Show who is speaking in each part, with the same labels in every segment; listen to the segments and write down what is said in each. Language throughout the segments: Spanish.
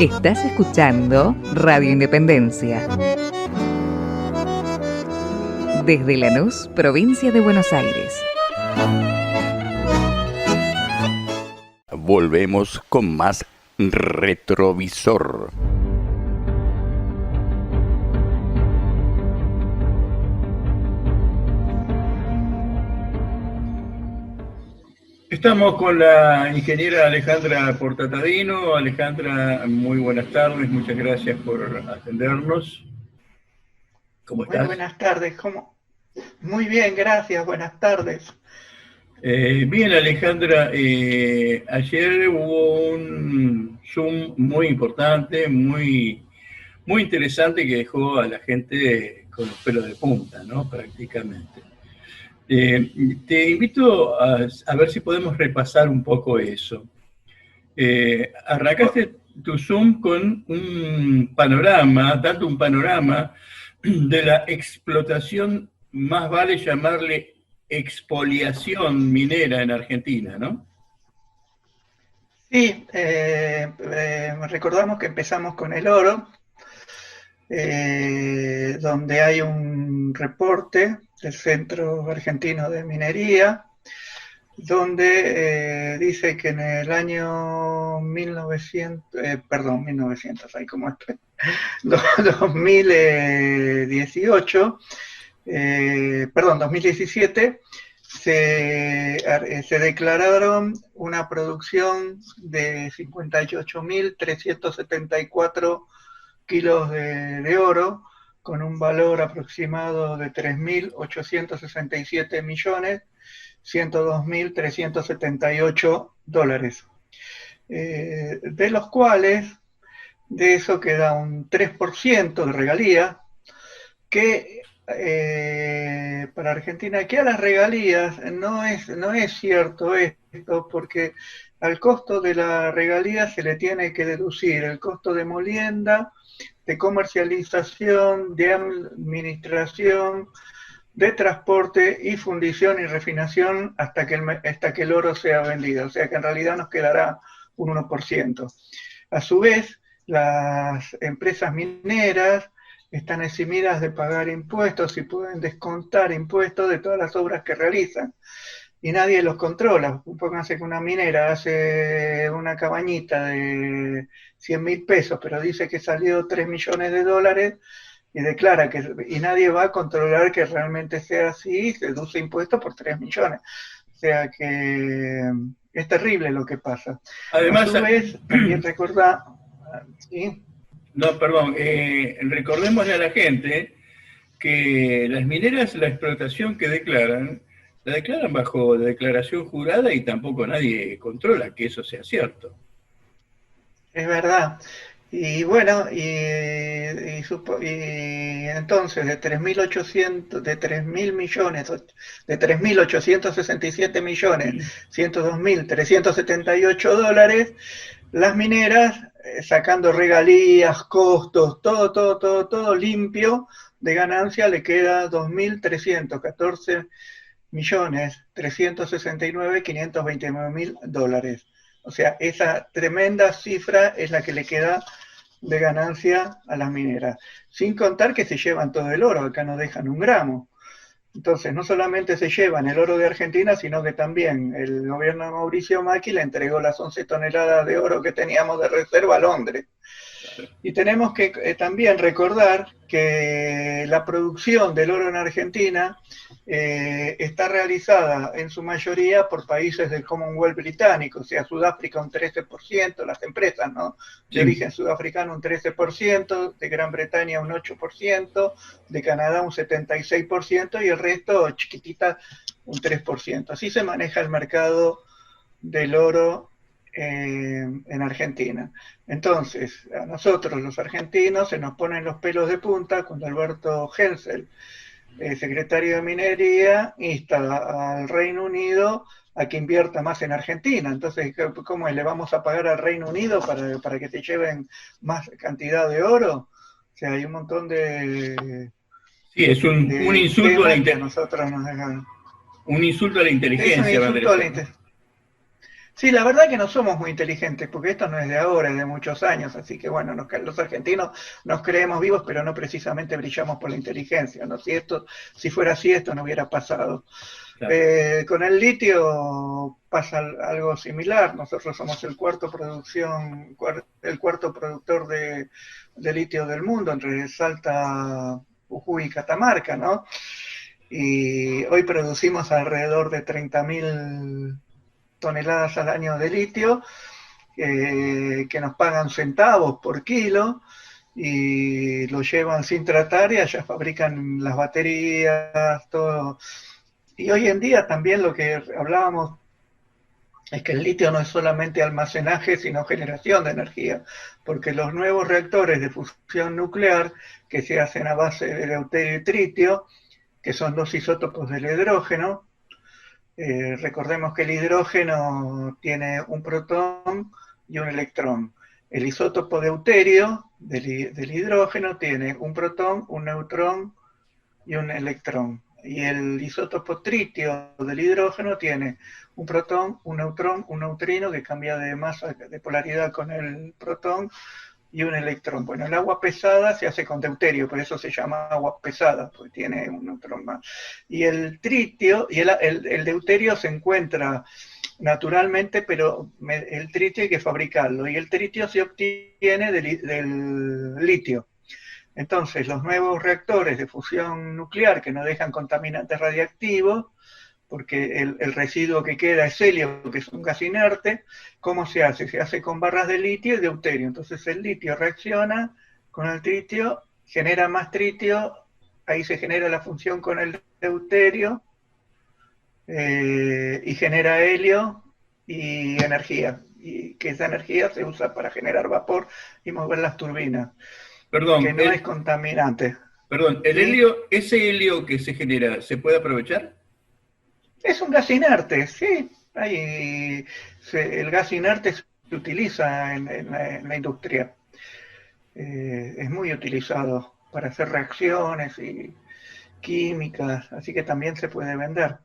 Speaker 1: Estás escuchando Radio Independencia. Desde Lanús, provincia de Buenos Aires.
Speaker 2: Volvemos con más Retrovisor.
Speaker 3: Estamos con la ingeniera Alejandra Portatadino. Alejandra, muy buenas tardes, muchas gracias por atendernos. ¿Cómo estás?
Speaker 4: Muy buenas tardes, ¿cómo? Muy bien, gracias, buenas tardes.
Speaker 3: Bien, Alejandra, ayer hubo un Zoom muy importante, muy interesante, que dejó a la gente con los pelos de punta, ¿no? Prácticamente. Te invito a ver si podemos repasar un poco eso. Arrancaste tu Zoom con un panorama, dando un panorama de la explotación, más vale llamarle expoliación minera en Argentina, ¿no?
Speaker 4: Sí, recordamos que empezamos con el oro, donde hay un reporte del Centro Argentino de Minería, donde dice que en el año 2017, se declararon una producción de 58.374 kilos de oro, con un valor aproximado de 3.867 millones, 102.378 dólares. De los cuales, de eso queda un 3% de regalía, que para Argentina, que a las regalías no es cierto esto, porque al costo de la regalía se le tiene que deducir el costo de molienda, de comercialización, de administración, de transporte y fundición y refinación hasta que el oro sea vendido. O sea que en realidad nos quedará un 1%. A su vez, las empresas mineras están eximidas de pagar impuestos y pueden descontar impuestos de todas las obras que realizan. Y nadie los controla. Pónganse que una minera hace una cabañita de 100.000 pesos, pero dice que salió 3 millones de dólares y declara y nadie va a controlar que realmente sea así y se deduce impuestos por 3 millones. O sea que es terrible lo que pasa.
Speaker 3: Además,
Speaker 4: a su vez, también recordar... ¿sí?
Speaker 3: No, perdón, recordémosle a la gente que las mineras, la explotación que declaran, la declaran bajo declaración jurada y tampoco nadie controla que eso sea cierto. Es
Speaker 4: verdad. Y bueno, y entonces de 3.867 millones, 102.378 dólares, las mineras, sacando regalías, costos, todo limpio de ganancia, le queda 2.314.369.529 dólares. O sea, esa tremenda cifra es la que le queda de ganancia a las mineras. Sin contar que se llevan todo el oro, acá no dejan un gramo. Entonces, no solamente se llevan el oro de Argentina, sino que también el gobierno de Mauricio Macri le entregó las 11 toneladas de oro que teníamos de reserva a Londres. Y tenemos que también recordar que la producción del oro en Argentina está realizada en su mayoría por países del Commonwealth británico, o sea, Sudáfrica un 13%, las empresas, ¿no? De origen sudafricano un 13%, de Gran Bretaña un 8%, de Canadá un 76% y el resto chiquitita un 3%. Así se maneja el mercado del oro en Argentina. Entonces, a nosotros los argentinos se nos ponen los pelos de punta cuando Alberto Hensel, secretario de Minería, insta al Reino Unido a que invierta más en Argentina. Entonces, ¿cómo es? ¿Le vamos a pagar al Reino Unido para que te lleven más cantidad de oro? O sea, hay un montón de...
Speaker 3: Sí, es un insulto a la
Speaker 4: nosotros nos dejan.
Speaker 3: Un insulto a la inteligencia,
Speaker 4: es un insulto a la inteligencia. Sí, la verdad que no somos muy inteligentes, porque esto no es de ahora, es de muchos años, así que bueno, los argentinos nos creemos vivos, pero no precisamente brillamos por la inteligencia, ¿no? Si fuera así, esto no hubiera pasado.
Speaker 3: Claro.
Speaker 4: Con el litio pasa algo similar. Nosotros somos el cuarto productor de litio del mundo, entre Salta, Jujuy y Catamarca, ¿no? Y hoy producimos alrededor de 30.000 toneladas al año de litio, que nos pagan centavos por kilo, y lo llevan sin tratar y allá fabrican las baterías, todo. Y hoy en día también lo que hablábamos es que el litio no es solamente almacenaje, sino generación de energía, porque los nuevos reactores de fusión nuclear que se hacen a base de deuterio y tritio, que son dos isótopos del hidrógeno, recordemos que el hidrógeno tiene un protón y un electrón. El isótopo deuterio del hidrógeno tiene un protón, un neutrón y un electrón. Y el isótopo tritio del hidrógeno tiene un protón, un neutrón, un neutrino que cambia de masa, de polaridad con el protón, y un electrón. Bueno, el agua pesada se hace con deuterio, por eso se llama agua pesada, porque tiene un neutrón más. Y el tritio, y el deuterio se encuentra naturalmente, pero el tritio hay que fabricarlo, y el tritio se obtiene del litio. Entonces, los nuevos reactores de fusión nuclear que no dejan contaminantes radiactivos, porque el residuo que queda es helio, que es un gas inerte, ¿cómo se hace? Se hace con barras de litio y deuterio. Entonces el litio reacciona con el tritio, genera más tritio, ahí se genera la función con el deuterio, y genera helio y energía, y que esa energía se usa para generar vapor y mover las turbinas.
Speaker 3: Perdón,
Speaker 4: que no es contaminante.
Speaker 3: Perdón, ¿el helio, ese helio que se genera, se puede aprovechar?
Speaker 4: Es un gas inerte, sí. El gas inerte se utiliza en la industria. Es muy utilizado para hacer reacciones y químicas, así que también se puede vender.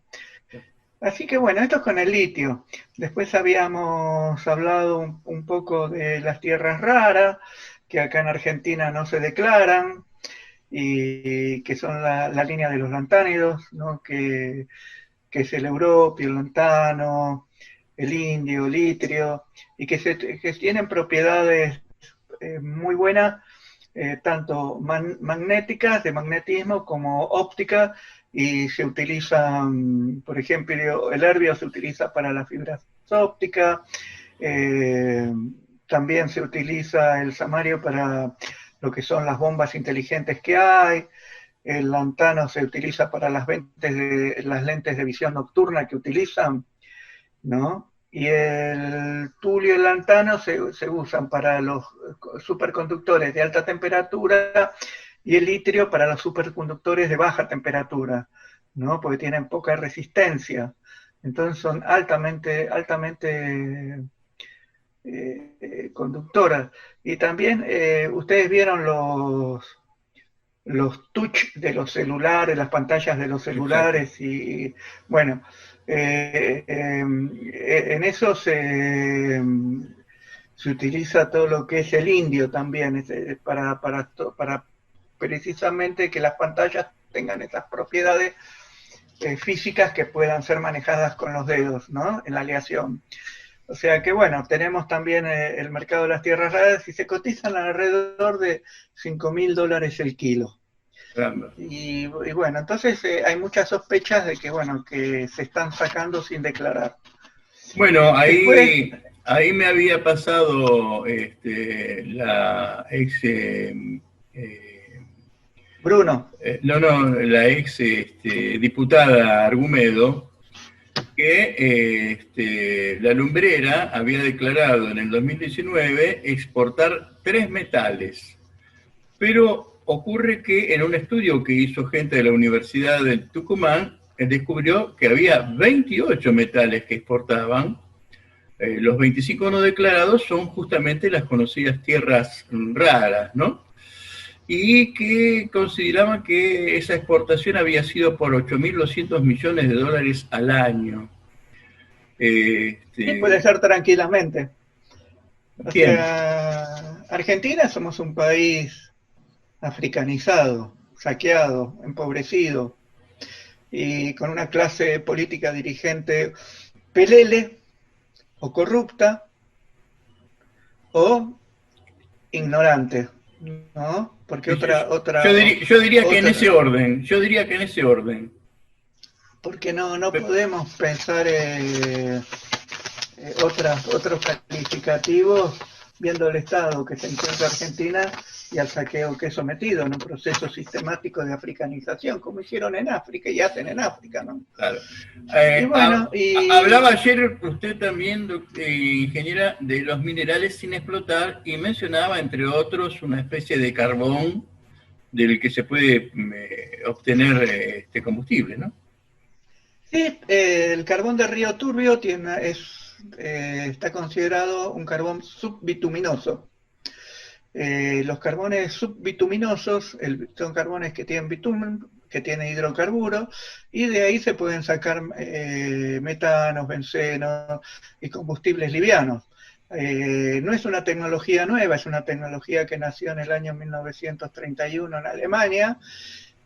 Speaker 4: Así que bueno, esto es con el litio. Después habíamos hablado un poco de las tierras raras, que acá en Argentina no se declaran, y que son la línea de los lantánidos, ¿no? que es el europio, el lantano, el indio, el itrio, y que tienen propiedades muy buenas, tanto magnéticas, de magnetismo, como ópticas, y se utilizan, por ejemplo, el herbio se utiliza para las fibras ópticas, también se utiliza el samario para lo que son las bombas inteligentes que hay. El lantano se utiliza para las lentes de visión nocturna que utilizan, ¿no? Y el tulio y el lantano se usan para los superconductores de alta temperatura, y el itrio para los superconductores de baja temperatura, ¿no? Porque tienen poca resistencia. Entonces son altamente conductoras. Y también ustedes vieron los touch de los celulares, las pantallas de los celulares. Exacto. Y bueno, en eso se utiliza todo lo que es el indio también, para precisamente que las pantallas tengan esas propiedades físicas que puedan ser manejadas con los dedos, ¿no? En la aleación. O sea que bueno, tenemos también el mercado de las tierras raras, y se cotizan alrededor de $5.000 el kilo. Y bueno, entonces hay muchas sospechas de que, bueno, que se están sacando sin declarar.
Speaker 3: Bueno, ahí me había pasado la ex...
Speaker 4: Bruno.
Speaker 3: La ex diputada Argumedo, que la lumbrera había declarado en el 2019 exportar 3 metales. Pero ocurre que en un estudio que hizo gente de la Universidad de Tucumán, descubrió que había 28 metales que exportaban. Los 25 no declarados son justamente las conocidas tierras raras, ¿no? Y que consideraban que esa exportación había sido por $8.200 millones al año.
Speaker 4: Sí, puede ser tranquilamente. O
Speaker 3: Bien.
Speaker 4: sea, Argentina somos un país africanizado, saqueado, empobrecido, y con una clase política dirigente pelele o corrupta o ignorante, ¿no? Porque
Speaker 3: Yo diría que en ese orden,
Speaker 4: porque no podemos pensar otros calificativos viendo el estado que se encuentra Argentina y al saqueo que es sometido en un proceso sistemático de africanización, como hicieron en África y hacen en África, ¿no?
Speaker 3: Claro.
Speaker 4: Y bueno,
Speaker 3: Hablaba ayer usted también, ingeniera, de los minerales sin explotar y mencionaba, entre otros, una especie de carbón del que se puede obtener este combustible, ¿no?
Speaker 4: sí, el carbón de Río Turbio está considerado un carbón subbituminoso. Los carbones subbituminosos son carbones que tienen bitumen, que tienen hidrocarburos, y de ahí se pueden sacar metanos, bencenos y combustibles livianos. No es una tecnología nueva, es una tecnología que nació en el año 1931 en Alemania,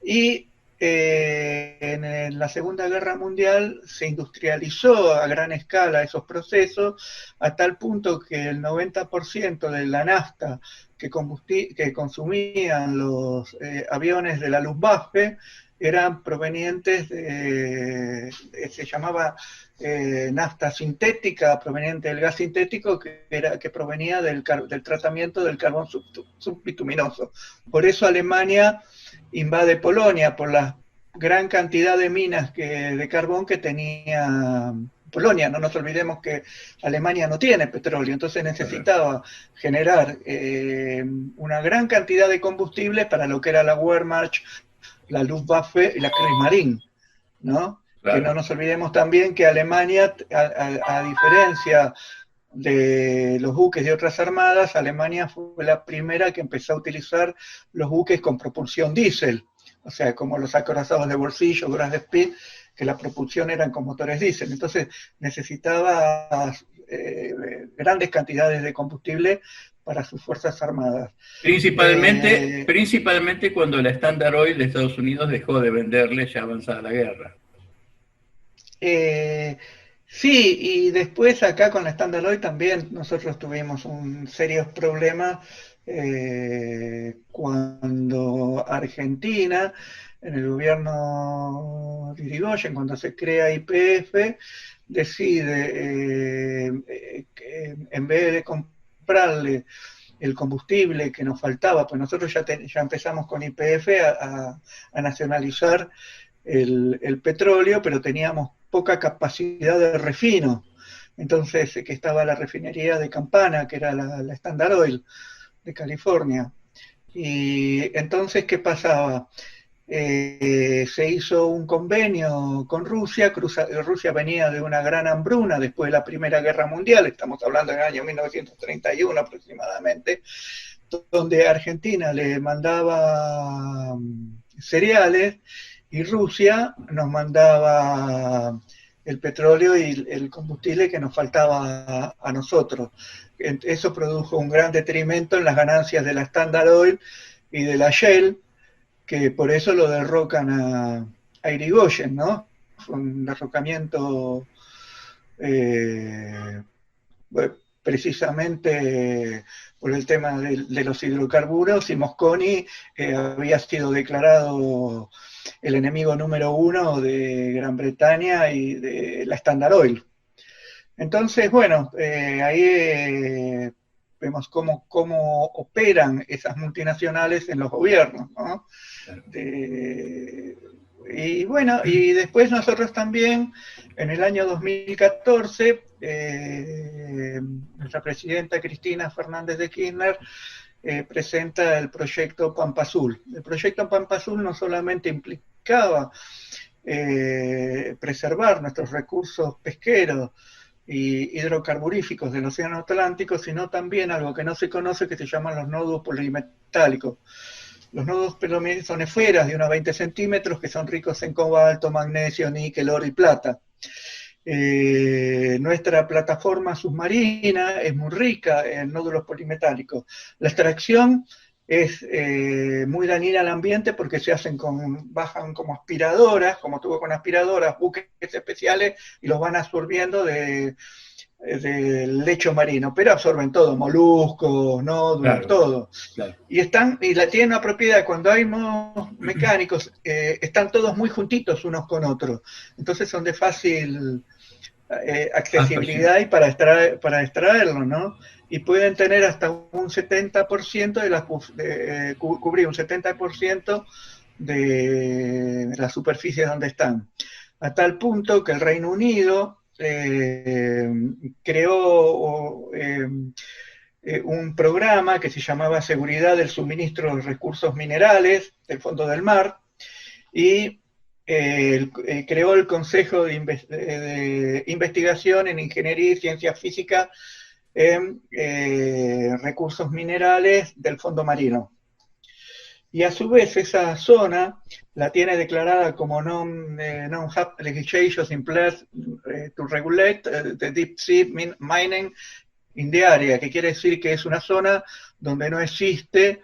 Speaker 4: y en la Segunda Guerra Mundial se industrializó a gran escala esos procesos, a tal punto que el 90% de la nafta que consumían los aviones de la Luftwaffe eran provenientes se llamaba nafta sintética, proveniente del gas sintético, que provenía del tratamiento del carbón subbituminoso. Por eso Alemania invade Polonia, por la gran cantidad de minas de carbón que tenía Polonia. No nos olvidemos que Alemania no tiene petróleo, entonces necesitaba generar una gran cantidad de combustible para lo que era la Wehrmacht, la Luftwaffe y la Kriegsmarine, ¿no? Claro. Que no nos olvidemos también que Alemania, a diferencia de los buques de otras armadas, Alemania fue la primera que empezó a utilizar los buques con propulsión diésel, o sea, como los acorazados de bolsillo, Grass Speed, que la propulsión eran con motores diésel. Entonces necesitaba grandes cantidades de combustible para sus fuerzas armadas.
Speaker 3: Principalmente cuando la Standard Oil de Estados Unidos dejó de venderle ya avanzada la guerra.
Speaker 4: Sí, y después acá con la Standard Oil también nosotros tuvimos un serios problemas cuando Argentina, en el gobierno de Irigoyen, cuando se crea YPF, decide que en vez de comprarle el combustible que nos faltaba, pues nosotros ya empezamos con YPF a nacionalizar el petróleo, pero teníamos poca capacidad de refino. Entonces, que estaba la refinería de Campana, que era la Standard Oil de California. Y entonces, ¿qué pasaba? Se hizo un convenio con Rusia. Rusia venía de una gran hambruna después de la Primera Guerra Mundial, estamos hablando del año 1931 aproximadamente, donde Argentina le mandaba cereales y Rusia nos mandaba el petróleo y el combustible que nos faltaba a nosotros. Eso produjo un gran detrimento en las ganancias de la Standard Oil y de la Shell, que por eso lo derrocan a Irigoyen, ¿no? Fue un derrocamiento precisamente por el tema de los hidrocarburos, y Mosconi había sido declarado el enemigo número 1 de Gran Bretaña y de la Standard Oil. Entonces, bueno, ahí vemos cómo operan esas multinacionales en los gobiernos, ¿no? Y bueno, y después nosotros también, en el año 2014, nuestra presidenta Cristina Fernández de Kirchner presenta el proyecto Pampa Azul. El proyecto Pampa Azul no solamente implicaba preservar nuestros recursos pesqueros y hidrocarburíficos del Océano Atlántico, sino también algo que no se conoce, que se llaman los nódulos polimetálicos. Los nódulos son esferas de unos 20 centímetros que son ricos en cobalto, magnesio, níquel, oro y plata. Nuestra plataforma submarina es muy rica en nódulos polimetálicos. La extracción es muy dañina al ambiente porque bajan como aspiradoras, como tuvo con aspiradoras, buques especiales, y los van absorbiendo del lecho marino, pero absorben todo, moluscos, nódulos,
Speaker 3: Claro,
Speaker 4: todo.
Speaker 3: claro.
Speaker 4: Y tienen una propiedad, cuando hay modos mecánicos, están todos muy juntitos unos con otros, entonces son de fácil accesibilidad y para extraerlo, ¿no? Y pueden tener hasta un 70% cubrir un 70% de la superficie donde están. A tal punto que el Reino Unido creó un programa que se llamaba Seguridad del Suministro de Recursos Minerales del Fondo del Mar, y creó el Consejo de Investigación en Ingeniería y Ciencias Físicas en Recursos Minerales del Fondo Marino. Y a su vez esa zona la tiene declarada como non-have legislation in place to regulate the deep sea mining in the area, que quiere decir que es una zona donde no existe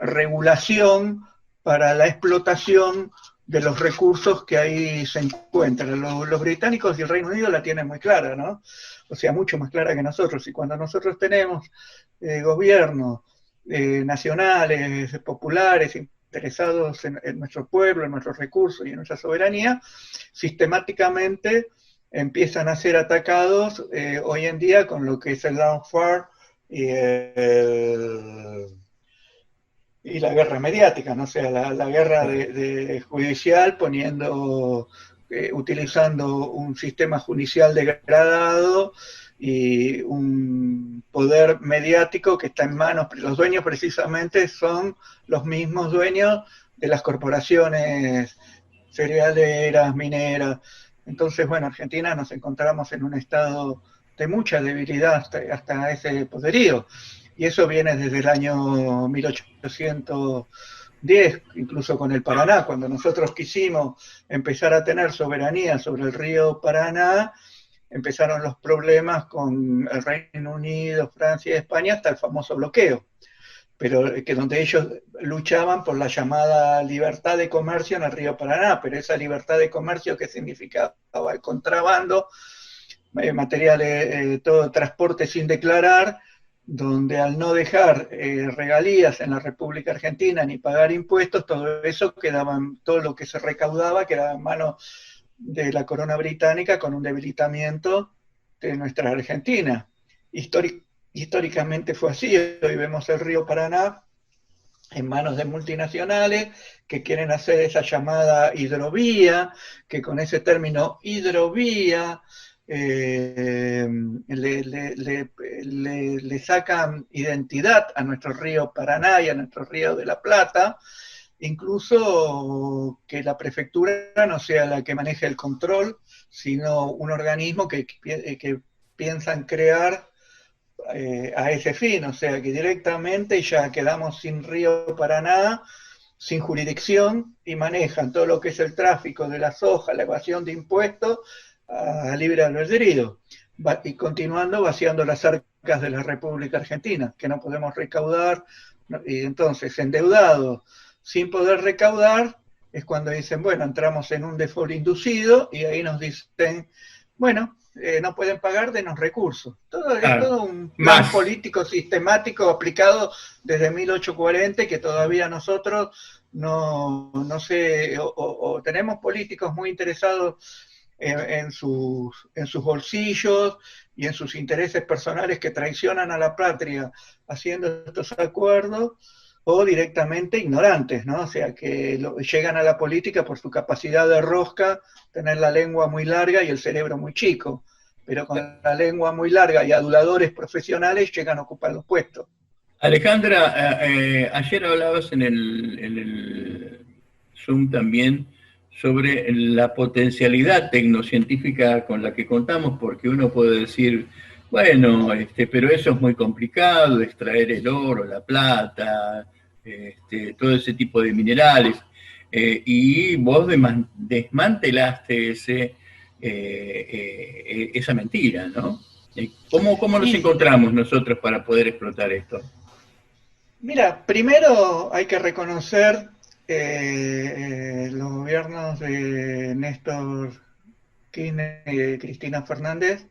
Speaker 4: regulación para la explotación de los recursos que ahí se encuentran. Los británicos y el Reino Unido la tienen muy clara, ¿no? O sea, mucho más clara que nosotros. Y cuando nosotros tenemos gobiernos nacionales, populares, interesados en nuestro pueblo, en nuestros recursos y en nuestra soberanía, sistemáticamente empiezan a ser atacados hoy en día con lo que es el lawfare y la guerra mediática, ¿no? O sea, la guerra de judicial utilizando un sistema judicial degradado y un poder mediático que está en manos, los dueños precisamente son los mismos dueños de las corporaciones cerealeras, mineras. Entonces, bueno, Argentina nos encontramos en un estado de mucha debilidad hasta ese poderío. Y eso viene desde el año 1810, incluso con el Paraná. Cuando nosotros quisimos empezar a tener soberanía sobre el río Paraná, empezaron los problemas con el Reino Unido, Francia y España, hasta el famoso bloqueo. Pero donde ellos luchaban por la llamada libertad de comercio en el río Paraná, pero esa libertad de comercio, ¿qué significaba? El contrabando, materiales, todo transporte sin declarar, donde al no dejar regalías en la República Argentina ni pagar impuestos, todo eso todo lo que se recaudaba quedaba en manos de la corona británica, con un debilitamiento de nuestra Argentina. Históricamente fue así. Hoy vemos el río Paraná en manos de multinacionales que quieren hacer esa llamada hidrovía, que con ese término hidrovía le sacan identidad a nuestro río Paraná y a nuestro río de la Plata, incluso que la prefectura no sea la que maneje el control, sino un organismo que piensan crear a ese fin, o sea que directamente ya quedamos sin río Paraná, sin jurisdicción, y manejan todo lo que es el tráfico de la soja, la evasión de impuestos, a libre albedrío, y continuando vaciando las arcas de la República Argentina, que no podemos recaudar, y entonces endeudados, sin poder recaudar, es cuando dicen, bueno, entramos en un default inducido, y ahí nos dicen, bueno, no pueden pagar, denos recursos. Es todo un plan político sistemático aplicado desde 1840, que todavía nosotros no sé, o tenemos políticos muy interesados en sus bolsillos y en sus intereses personales que traicionan a la patria haciendo estos acuerdos, o directamente ignorantes, ¿no? O sea, que llegan a la política por su capacidad de rosca, tener la lengua muy larga y el cerebro muy chico, pero con la lengua muy larga y aduladores profesionales llegan a ocupar los puestos.
Speaker 3: Alejandra, ayer hablabas en el Zoom también sobre la potencialidad tecnocientífica con la que contamos, porque uno puede decir, bueno, pero eso es muy complicado, extraer el oro, la plata, todo ese tipo de minerales, y vos desmantelaste esa mentira, ¿no? ¿Cómo nos encontramos nosotros para poder explotar esto?
Speaker 4: Mira, primero hay que reconocer los gobiernos de Néstor Kirchner y Cristina Fernández,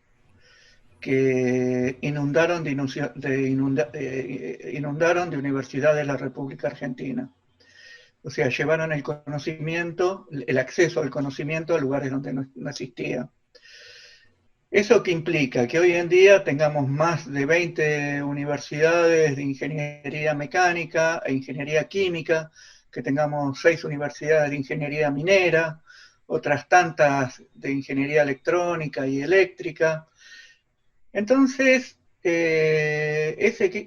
Speaker 4: que inundaron de universidades de la República Argentina. O sea, llevaron el conocimiento, el acceso al conocimiento a lugares donde no existía. ¿Eso qué implica? Que hoy en día tengamos más de 20 universidades de ingeniería mecánica e ingeniería química, que tengamos 6 universidades de ingeniería minera, otras tantas de ingeniería electrónica y eléctrica. Entonces, ¿qué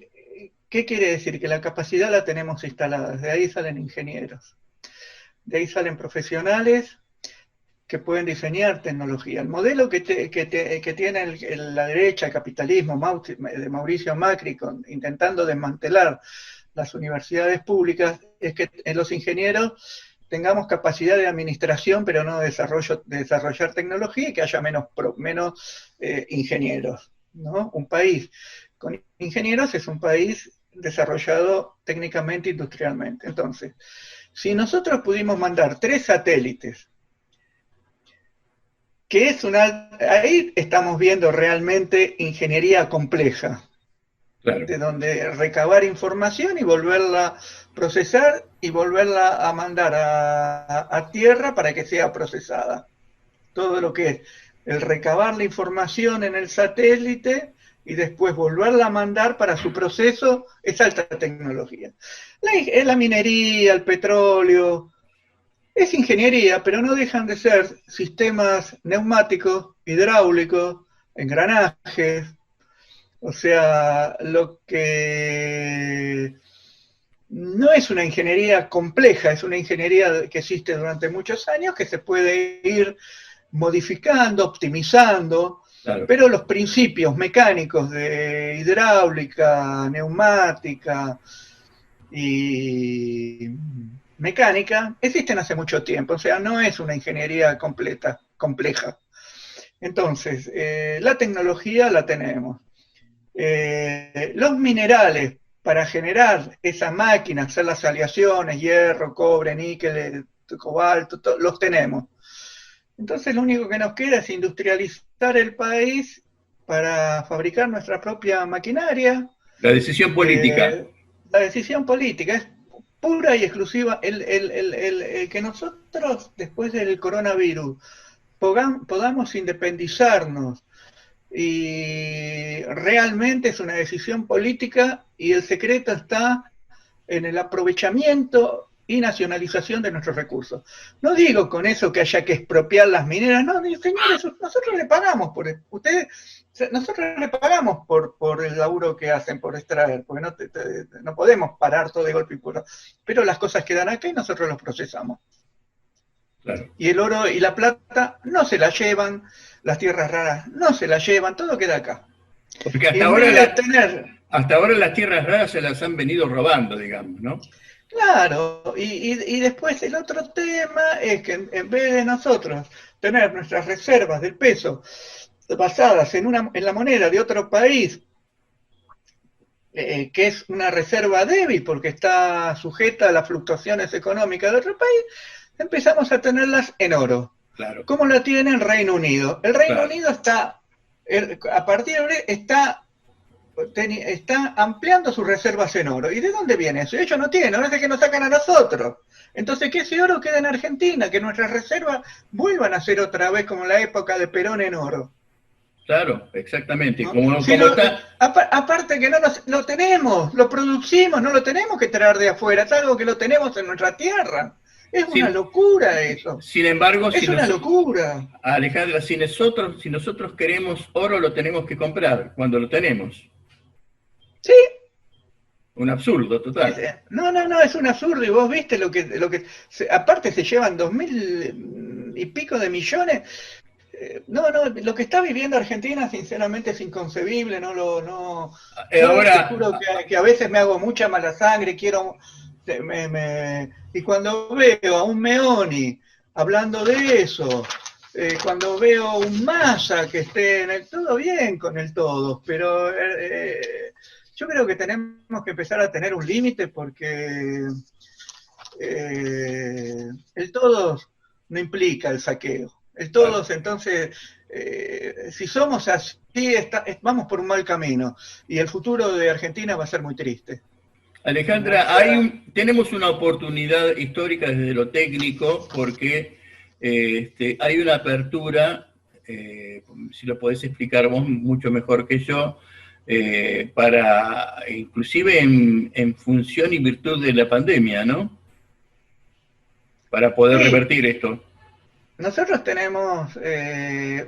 Speaker 4: quiere decir? Que la capacidad la tenemos instalada, de ahí salen ingenieros, de ahí salen profesionales que pueden diseñar tecnología. El modelo que tiene la derecha, el capitalismo de Mauricio Macri, intentando desmantelar las universidades públicas, es que en los ingenieros tengamos capacidad de administración, pero no de desarrollar tecnología, y que haya menos ingenieros, ¿no? Un país con ingenieros es un país desarrollado técnicamente, industrialmente. Entonces, si nosotros pudimos mandar 3 satélites, ahí estamos viendo realmente ingeniería compleja, claro, de donde recabar información y volverla a procesar y volverla a mandar a tierra para que sea procesada. Todo lo que es el recabar la información en el satélite y después volverla a mandar para su proceso es alta tecnología. La minería, el petróleo, es ingeniería, pero no dejan de ser sistemas neumáticos, hidráulicos, engranajes. O sea, lo que no es una ingeniería compleja, es una ingeniería que existe durante muchos años, que se puede ir modificando, optimizando, claro, pero los principios mecánicos de hidráulica, neumática y mecánica existen hace mucho tiempo, o sea, no es una ingeniería compleja. Entonces, la tecnología la tenemos. Los minerales para generar esa máquina, hacer las aleaciones, hierro, cobre, níquel, cobalto, los tenemos. Entonces lo único que nos queda es industrializar el país para fabricar nuestra propia maquinaria.
Speaker 3: La decisión política.
Speaker 4: La decisión política es pura y exclusiva. El que nosotros, después del coronavirus, podamos independizarnos, y realmente es una decisión política, y el secreto está en el aprovechamiento y nacionalización de nuestros recursos. No digo con eso que haya que expropiar las mineras, no, señores, nosotros le pagamos nosotros le pagamos por el laburo que hacen, por extraer, porque no podemos parar todo de golpe y porra, pero las cosas quedan acá y nosotros los procesamos. Claro. Y el oro y la plata no se la llevan, las tierras raras no se la llevan, todo queda acá.
Speaker 3: Porque hasta ahora las tierras raras se las han venido robando, digamos, ¿no?
Speaker 4: Claro, y después el otro tema es que en vez de nosotros tener nuestras reservas del peso basadas en la moneda de otro país, que es una reserva débil porque está sujeta a las fluctuaciones económicas de otro país, empezamos a tenerlas en oro. Claro. ¿Cómo la tiene el Reino Unido? El Reino Unido está ampliando sus reservas en oro. ¿Y de dónde viene eso? Ellos no tienen, ahora es que nos sacan a nosotros. Entonces, que ese oro quede en Argentina, que nuestras reservas vuelvan a ser otra vez como la época de Perón en oro.
Speaker 3: Claro, exactamente.
Speaker 4: ¿No? Aparte que no lo tenemos, lo producimos, no lo tenemos que traer de afuera, es algo que lo tenemos en nuestra tierra. Es una locura eso.
Speaker 3: Sin embargo,
Speaker 4: es una locura.
Speaker 3: Alejandra, si nosotros queremos oro, lo tenemos que comprar cuando lo tenemos.
Speaker 4: Sí.
Speaker 3: Un absurdo total.
Speaker 4: No, es un absurdo. Y vos viste aparte se llevan 2.000 y pico de millones. Lo que está viviendo Argentina sinceramente es inconcebible. Ahora, te juro que a veces me hago mucha mala sangre, y cuando veo a un Meoni hablando de eso, cuando veo un Massa que esté en el todo bien con el todo, pero yo creo que tenemos que empezar a tener un límite porque el todos no implica el saqueo. El todos, entonces, si somos así, vamos por un mal camino y el futuro de Argentina va a ser muy triste.
Speaker 3: Alejandra, tenemos una oportunidad histórica desde lo técnico porque hay una apertura, si lo podés explicar vos mucho mejor que yo, para inclusive en función y virtud de la pandemia, ¿no? Para poder revertir esto.
Speaker 4: Nosotros tenemos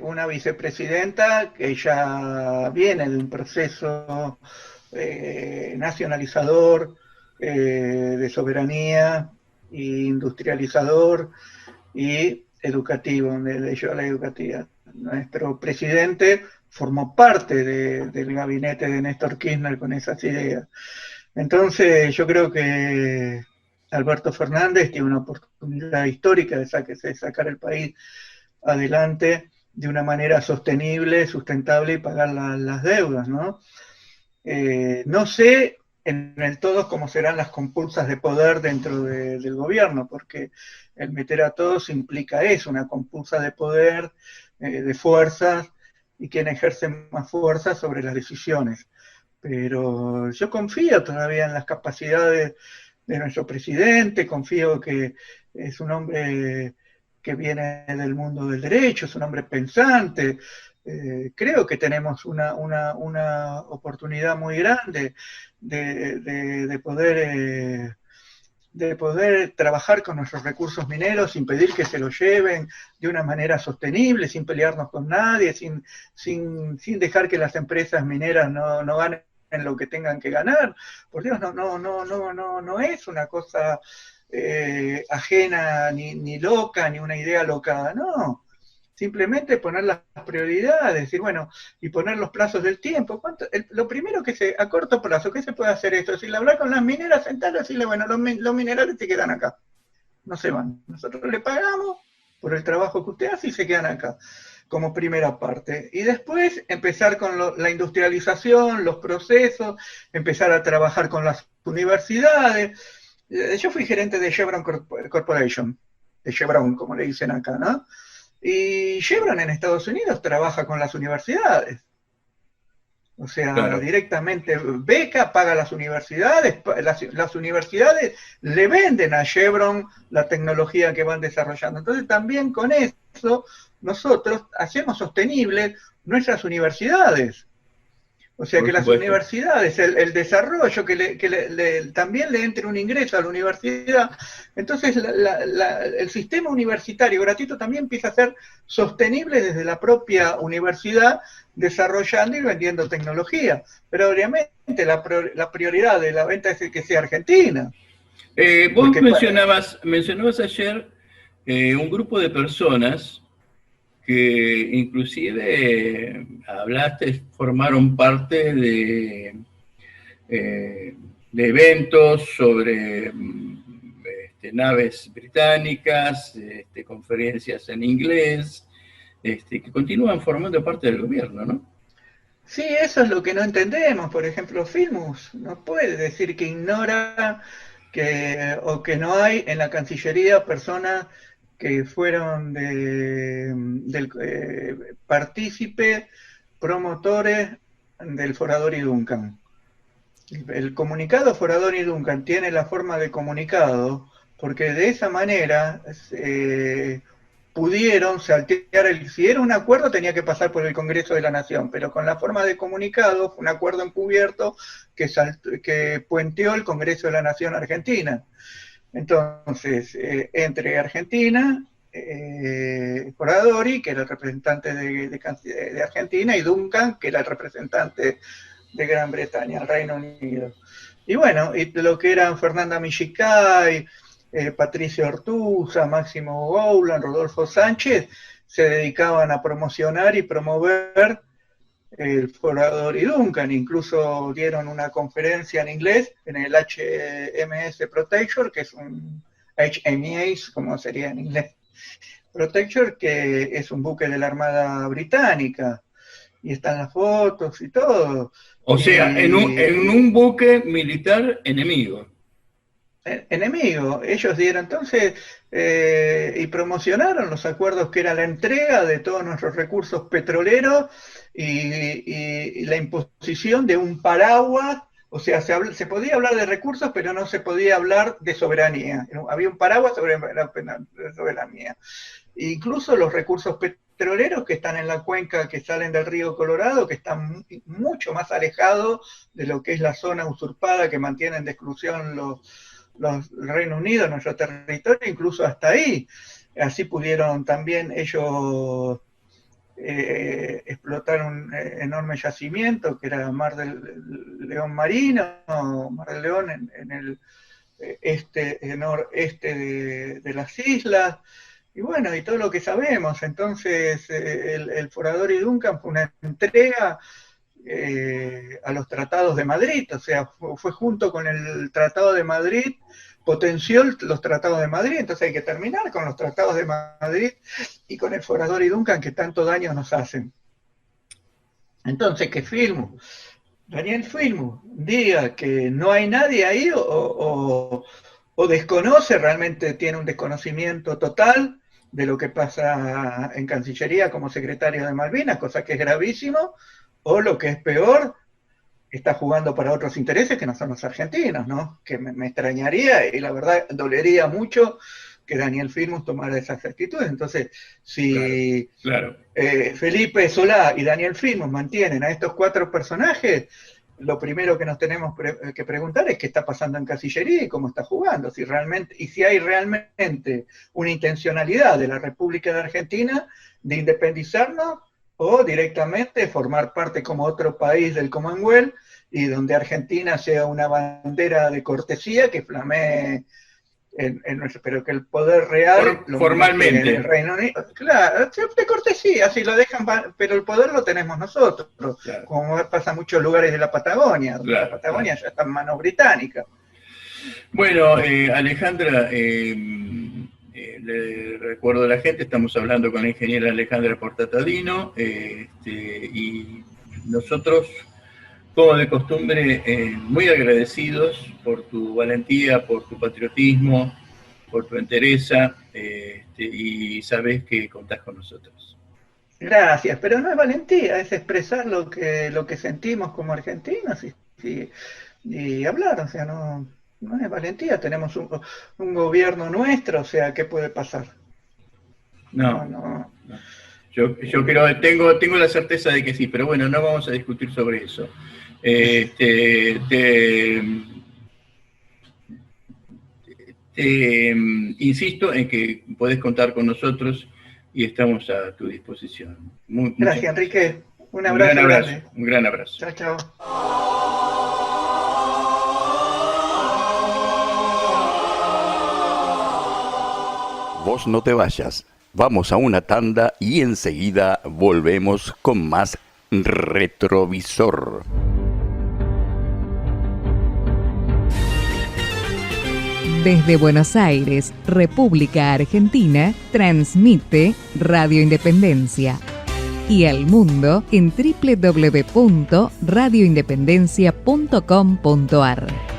Speaker 4: una vicepresidenta que ya viene de un proceso nacionalizador, de soberanía, e industrializador y educativo, de la educativa. Nuestro presidente formó parte del gabinete de Néstor Kirchner con esas ideas. Entonces yo creo que Alberto Fernández tiene una oportunidad histórica de sacar el país adelante de una manera sostenible, sustentable y pagar las deudas, ¿no? No sé en el todo cómo serán las compulsas de poder dentro del gobierno, porque el meter a todos implica eso, una compulsa de poder, de fuerzas, y quien ejerce más fuerza sobre las decisiones. Pero yo confío todavía en las capacidades de nuestro presidente, confío que es un hombre que viene del mundo del derecho, es un hombre pensante. Creo que tenemos una oportunidad muy grande de poder trabajar con nuestros recursos mineros sin pedir que se los lleven de una manera sostenible, sin pelearnos con nadie, sin dejar que las empresas mineras no ganen en lo que tengan que ganar. Por Dios, no es una cosa ajena, ni loca, ni una idea locada, no. Simplemente poner las prioridades, decir, bueno, y poner los plazos del tiempo. Lo primero a corto plazo, ¿qué se puede hacer esto? Si le hablar con las mineras, sentarle y decirle, bueno, los minerales se quedan acá, no se van. Nosotros le pagamos por el trabajo que usted hace y se quedan acá, como primera parte. Y después empezar con la industrialización, los procesos, empezar a trabajar con las universidades. Yo fui gerente de Chevron Corporation, de Chevron, como le dicen acá, ¿no? Y Chevron en Estados Unidos trabaja con las universidades. O sea, claro, directamente beca, paga las universidades, las universidades le venden a Chevron la tecnología que van desarrollando. Entonces también con eso nosotros hacemos sostenibles nuestras universidades. O sea, que las universidades, el desarrollo, que también le entre un ingreso a la universidad. Entonces, el sistema universitario gratuito también empieza a ser sostenible desde la propia universidad, desarrollando y vendiendo tecnología. Pero obviamente la prioridad de la venta es que sea Argentina.
Speaker 3: Vos mencionabas ayer un grupo de personas que inclusive formaron parte de eventos sobre naves británicas, conferencias en inglés, que continúan formando parte del gobierno, ¿no?
Speaker 4: Sí, eso es lo que no entendemos. Por ejemplo, Filmus no puede decir que ignora o que no hay en la Cancillería personas que fueron partícipes, promotores del Forador y Duncan. El comunicado Forador y Duncan tiene la forma de comunicado porque de esa manera pudieron saltear, si era un acuerdo tenía que pasar por el Congreso de la Nación, pero con la forma de comunicado fue un acuerdo encubierto que puenteó el Congreso de la Nación Argentina. Entonces, entre Argentina, Foradori, que era el representante de Argentina, y Duncan, que era el representante de Gran Bretaña, el Reino Unido. Y bueno, y lo que eran Fernanda Michicay, Patricio Ortuza, Máximo Goulan, Rodolfo Sánchez, se dedicaban a promocionar y promover el Forador y Duncan. Incluso dieron una conferencia en inglés en el HMS Protector, que es un HMAS, como sería en inglés, Protector, que es un buque de la Armada Británica, y están las fotos y todo.
Speaker 3: O sea, en un buque militar enemigo.
Speaker 4: Enemigo. Ellos dieron entonces y promocionaron los acuerdos que era la entrega de todos nuestros recursos petroleros y la imposición de un paraguas. O sea, se podía hablar de recursos, pero no se podía hablar de soberanía. Había un paraguas sobre la soberanía. Incluso los recursos petroleros que están en la cuenca, que salen del río Colorado, que están mucho más alejados de lo que es la zona usurpada que mantienen de exclusión los Reino Unido en nuestro territorio, incluso hasta ahí. Así pudieron también ellos explotar un enorme yacimiento que era Mar del León Marino, Mar del León en el noreste de las islas, y bueno, y todo lo que sabemos. Entonces el Forador y Duncan fue una entrega a los tratados de Madrid, o sea, fue junto con el Tratado de Madrid, potenció los tratados de Madrid. Entonces hay que terminar con los tratados de Madrid y con el Forador y Duncan, que tanto daño nos hacen. Entonces, que Daniel Filmus diga que no hay nadie ahí o desconoce, realmente tiene un desconocimiento total de lo que pasa en Cancillería como secretario de Malvinas, cosa que es gravísimo, o lo que es peor, está jugando para otros intereses que no son los argentinos, ¿no? Que me extrañaría, y la verdad dolería mucho que Daniel Filmus tomara esas actitudes. Entonces, si
Speaker 3: claro.
Speaker 4: Felipe Solá y Daniel Filmus mantienen a estos 4 personajes, lo primero que nos tenemos que preguntar es qué está pasando en Cancillería y cómo está jugando, si hay realmente una intencionalidad de la República de Argentina de independizarnos, o directamente formar parte como otro país del Commonwealth, y donde Argentina sea una bandera de cortesía que flamee pero que el poder real
Speaker 3: formalmente
Speaker 4: el Reino Unido, claro, de cortesía, si lo dejan, pero el poder lo tenemos nosotros, claro. Como pasa en muchos lugares de la Patagonia, donde la Patagonia ya está en manos británicas.
Speaker 3: Bueno, Alejandra, le recuerdo a la gente, estamos hablando con la ingeniera Alejandra Portatadino, y nosotros, como de costumbre, muy agradecidos por tu valentía, por tu patriotismo, por tu entereza, y sabes que contás con nosotros.
Speaker 4: Gracias, pero no es valentía, es expresar lo que sentimos como argentinos y hablar, o sea, no es valentía. Tenemos un gobierno nuestro, o sea, ¿qué puede pasar? No.
Speaker 3: Yo creo, tengo la certeza de que sí, pero bueno, no vamos a discutir sobre eso. Insisto en que podés contar con nosotros y estamos a tu disposición.
Speaker 4: Gracias, Enrique. Un abrazo.
Speaker 3: Un gran abrazo.
Speaker 4: Chao, chao.
Speaker 2: Vos no te vayas, vamos a una tanda y enseguida volvemos con más Retrovisor.
Speaker 1: Desde Buenos Aires, República Argentina, transmite Radio Independencia. Y al mundo en www.radioindependencia.com.ar.